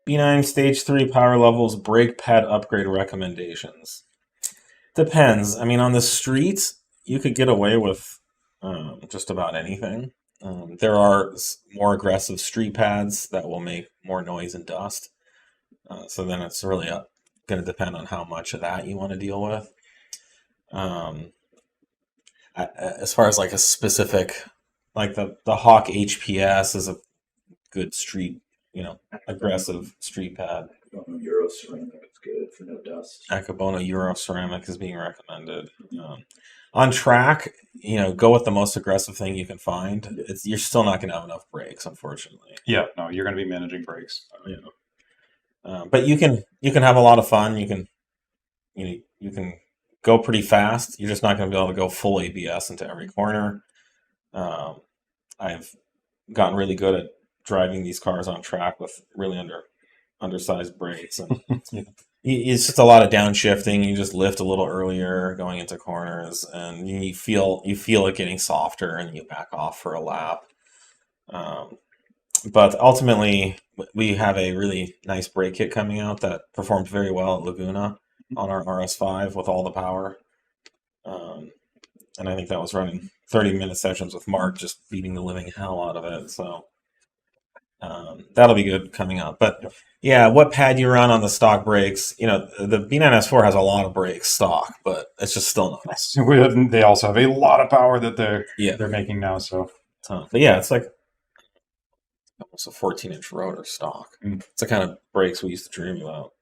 B9 Stage 3 power levels, brake pad upgrade recommendations. Depends. I mean, on the streets, you could get away with just about anything. There are more aggressive street pads that will make more noise and dust. So then it's really going to depend on how much of that you want to deal with. As far as like a specific, like the Hawk HPS is a good street, aggressive street pad. Euro ceramic is good for no dust. Akabono Euro ceramic is being recommended. On track, go with the most aggressive thing you can find. You're still not going to have enough brakes, unfortunately. Yeah, no, you're going to be managing brakes. But you can have a lot of fun. You can go pretty fast. You're just not going to be able to go full ABS into every corner. I've gotten really good at driving these cars on track with really undersized brakes, and it's just a lot of downshifting. You just lift a little earlier going into corners, and you feel it getting softer, and you back off for a lap. But ultimately, we have a really nice brake kit coming out that performed very well at Laguna on our RS5 with all the power. And I think that was running 30-minute sessions with Mark, just beating the living hell out of it. So that'll be good coming up. But yeah, what pad you run on the stock brakes, the B9S4 has a lot of brakes stock, but it's just still not nice. They also have a lot of power that they're making now. So, but yeah, it's like almost a 14-inch rotor stock. It's the kind of brakes we used to dream about.